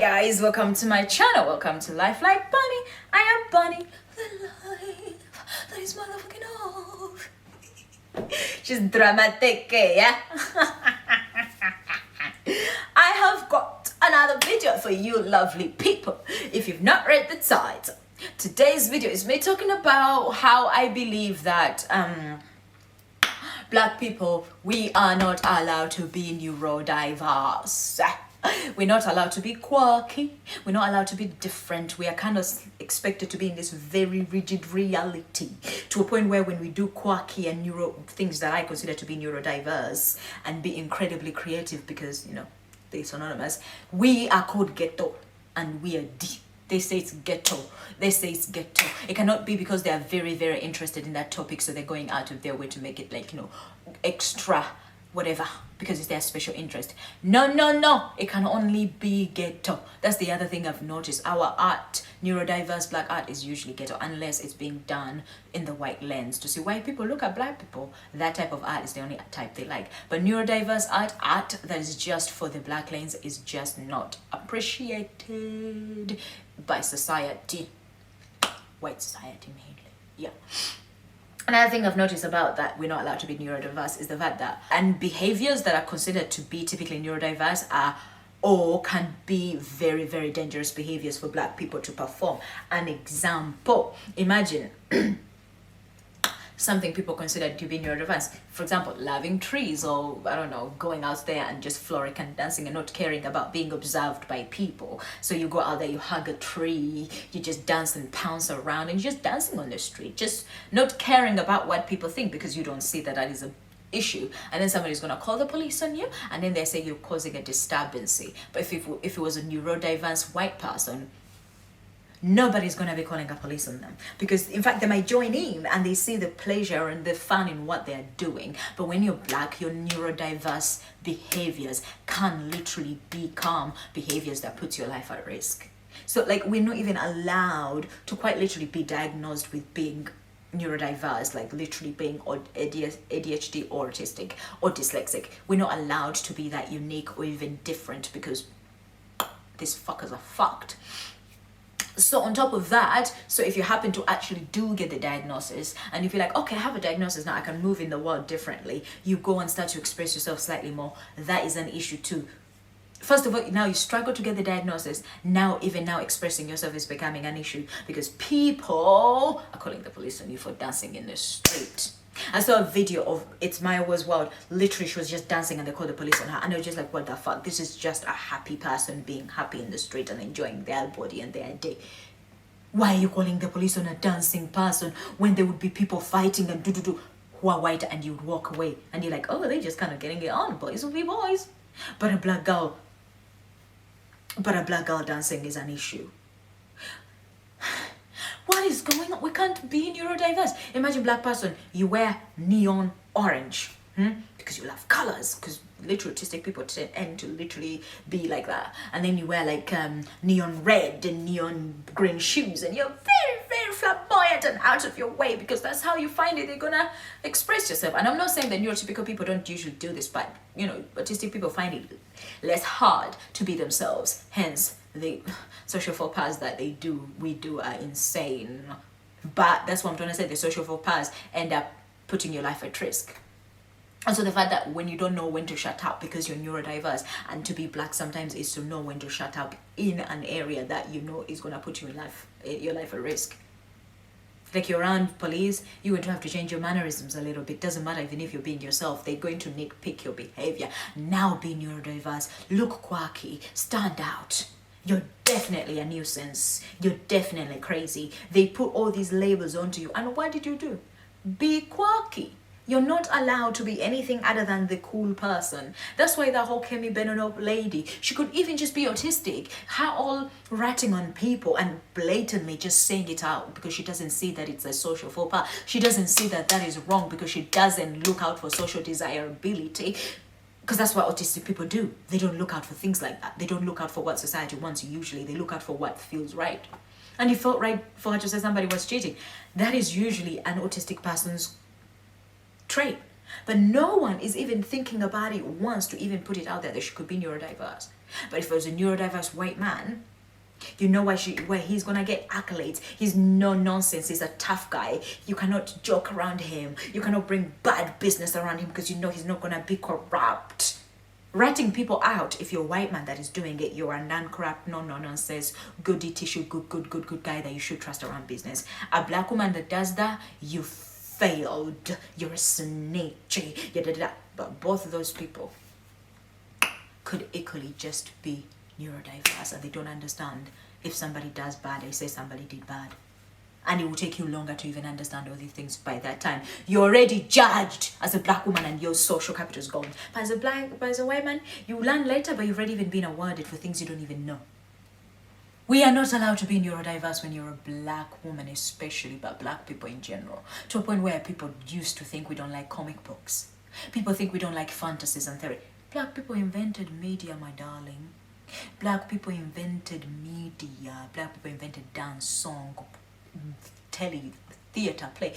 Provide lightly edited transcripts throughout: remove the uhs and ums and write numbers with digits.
guys, welcome to my channel. Welcome to Life Like Bunny. I am Bunny, the life that is motherfucking off. She's dramatic, yeah? I have got another video for you lovely people. If you've not read the title, today's video is me talking about how I believe that Black people, we are not allowed to be neurodiverse. We're not allowed to be quirky. We're not allowed to be different. We are kind of expected to be in this very rigid reality, to a point where when we do quirky and neuro things that I consider to be neurodiverse and be incredibly creative, because you know they're synonymous, we are called ghetto and we are deep. They say it's ghetto. They say it's ghetto. It cannot be because they are very, very interested in that topic, so they're going out of their way to make it like, you know, extra whatever, because it's their special interest. No. It can only be ghetto. That's the other thing I've noticed. Our art, neurodiverse Black art, is usually ghetto unless it's being done in the white lens to see white people look at Black people. That type of art is the only type they like. But neurodiverse art that is just for the Black lens is just not appreciated by society, white society mainly. Yeah. Another thing I've noticed about that we're not allowed to be neurodiverse is the fact that, and behaviors that are considered to be typically neurodiverse are or can be very, very dangerous behaviors for Black people to perform. An example, imagine something people consider to be neurodiverse. For example, loving trees, or I don't know, going out there and just floric and dancing and not caring about being observed by people. So you go out there, you hug a tree, you just dance and pounce around and you're just dancing on the street, just not caring about what people think because you don't see that that is a issue. And then somebody's gonna call the police on you, and then they say you're causing a disturbance. But if it was a neurodiverse white person, nobody's going to be calling a police on them, because in fact they might join in and they see the pleasure and the fun in what they're doing. But when you're Black, your neurodiverse behaviors can literally become behaviors that put your life at risk. So like, we're not even allowed to quite literally be diagnosed with being neurodiverse, like literally being ADHD or autistic or dyslexic. We're not allowed to be that unique or even different, because these fuckers are fucked. So on top of that, so if you happen to actually do get the diagnosis and you feel like, okay, I have a diagnosis now, I can move in the world differently, you go and start to express yourself slightly more, that is an issue too. First of all, now you struggle to get the diagnosis. Now, even now, expressing yourself is becoming an issue because people are calling the police on you for dancing in the street. I saw a video of It's Maya Was Wild. Literally, she was just dancing and they called the police on her. And they were just like, what the fuck? This is just a happy person being happy in the street and enjoying their body and their day. Why are you calling the police on a dancing person when there would be people fighting and who are white, and you would walk away and you're like, oh, they're just kind of getting it on. Boys will be boys. But a black girl dancing is an issue. What is going on? We can't be neurodiverse. Imagine Black person, you wear neon orange because you love colors, because literally autistic people tend to literally be like that. And then you wear like neon red and neon green shoes, and you're very, very flamboyant and out of your way because that's how you find it. You're gonna express yourself. And I'm not saying that neurotypical people don't usually do this, but you know, autistic people find it less hard to be themselves. Hence, the social faux pas that we do are insane. But that's what I'm trying to say. The social faux pas end up putting your life at risk. And so the fact that when you don't know when to shut up because you're neurodiverse, and to be Black sometimes is to know when to shut up in an area that you know is going to put your life at risk. Like you're around police, you're going to have to change your mannerisms a little bit. Doesn't matter even if you're being yourself, they're going to nitpick your behavior. Now be neurodiverse, look quirky, stand out. You're definitely a nuisance. You're definitely crazy. They put all these labels onto you. And what did you do? Be quirky. You're not allowed to be anything other than the cool person. That's why that whole Kemi Benonop lady, she could even just be autistic. Her all ratting on people and blatantly just saying it out because she doesn't see that it's a social faux pas. She doesn't see that that is wrong because she doesn't look out for social desirability. Because that's what autistic people do. They don't look out for things like that. They don't look out for what society wants. Usually they look out for what feels right. And it felt right for her to say somebody was cheating. That is usually an autistic person's trait. But no one is even thinking about it once to even put it out there that she could be neurodiverse. But if it was a neurodiverse white man, you know where he's gonna get accolades. He's no nonsense. He's a tough guy. You cannot joke around him. You cannot bring bad business around him because you know he's not gonna be corrupt. Ratting people out, if you're a white man that is doing it, you're a non-corrupt, no-nonsense, goody tissue, good guy that you should trust around business. A black woman that does that, you failed. You're a snitch. But both of those people could equally just be neurodiverse, and they don't understand. If somebody does bad, they say somebody did bad. And it will take you longer to even understand all these things by that time. You're already judged as a black woman and your social capital is gone. But as a white man, you learn later, but you've already even been awarded for things you don't even know. We are not allowed to be neurodiverse when you're a black woman, especially, but black people in general. To a point where people used to think we don't like comic books. People think we don't like fantasies and theory. Black people invented media, my darling. Black people invented media. Black people invented dance, song, theater, play.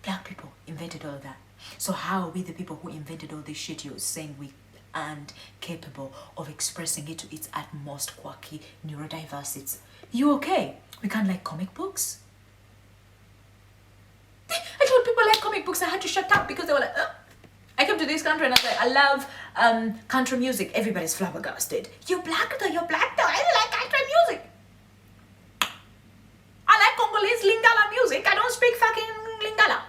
Black people invented all of that. So how are we the people who invented all this shit you're saying we aren't capable of expressing it to its utmost quirky neurodiverse? It's you okay? We can't like comic books? I told people I like comic books, I had to shut up because they were like, I came to this country and I was like, I love country music. Everybody's flabbergasted. You're black though, I don't like country music. I like Congolese Lingala music. I don't speak fucking Lingala.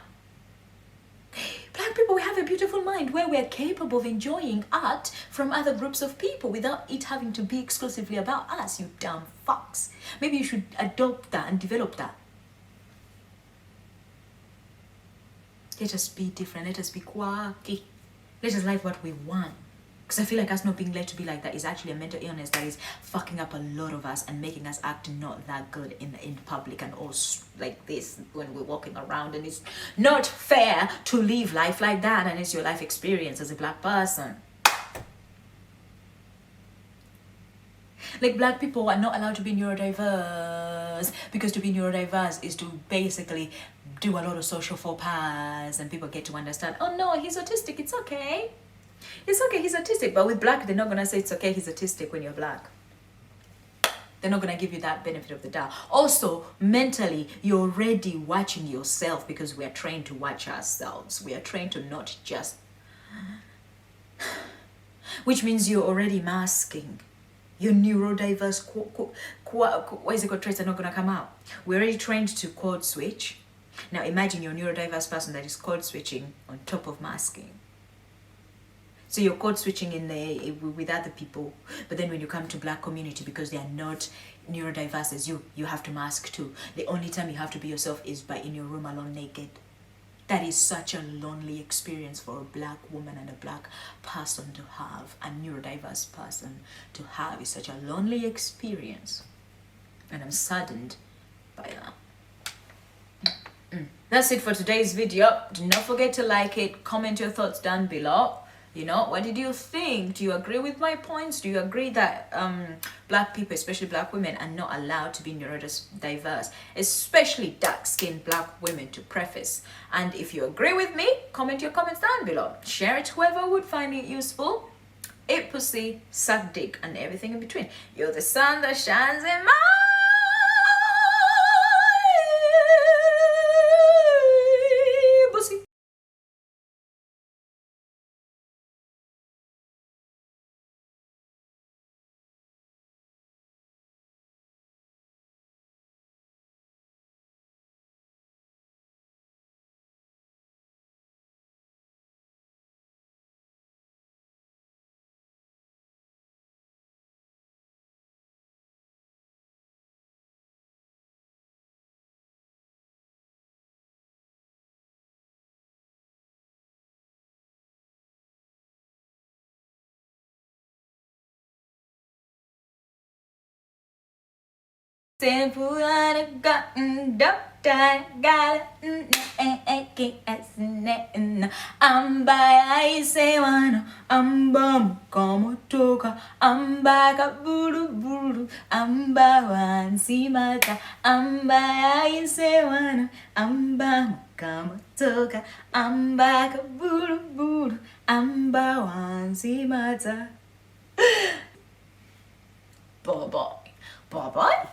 Black people, we have a beautiful mind where we're capable of enjoying art from other groups of people without it having to be exclusively about us, you dumb fucks. Maybe you should adopt that and develop that. Let us be different. Let us be quirky. Let us like what we want. Because I feel like us not being led to be like that is actually a mental illness that is fucking up a lot of us and making us act not that good in public and also like this when we're walking around. And it's not fair to live life like that, and it's your life experience as a black person. Like, black people are not allowed to be neurodiverse because to be neurodiverse is to basically do a lot of social faux pas, and people get to understand, oh no, he's autistic, it's okay. It's okay, he's autistic. But with black, they're not going to say it's okay, he's autistic when you're black. They're not going to give you that benefit of the doubt. Also, mentally, you're already watching yourself because we are trained to watch ourselves. We are trained to not just... Which means you're already masking. Your neurodiverse traits are not going to come out. We're already trained to code switch. Now imagine you're a neurodiverse person that is code switching on top of masking. So you're code switching with other people, but then when you come to black community, because they are not neurodiverse as you have to mask too. The only time you have to be yourself is in your room alone naked. That is such a lonely experience for a black woman and a black person to have. A neurodiverse person to have is such a lonely experience. And I'm saddened by that. That's it for today's video. Do not forget to like it, comment your thoughts down below. You know, what did you think? Do you agree with my points? Do you agree that black people, especially black women, are not allowed to be neurodiverse, especially dark-skinned black women, to preface? And if you agree with me, comment your comments down below. Share it to whoever would find it useful. Eat pussy, suck dick, and everything in between. You're the sun that shines in my simple and gotten doctor got amba isewana amba como toka amba kaburu buru amba wansimata amba isewana amba como toka amba kaburu buru amba wansimata. Bye bye. Bye bye.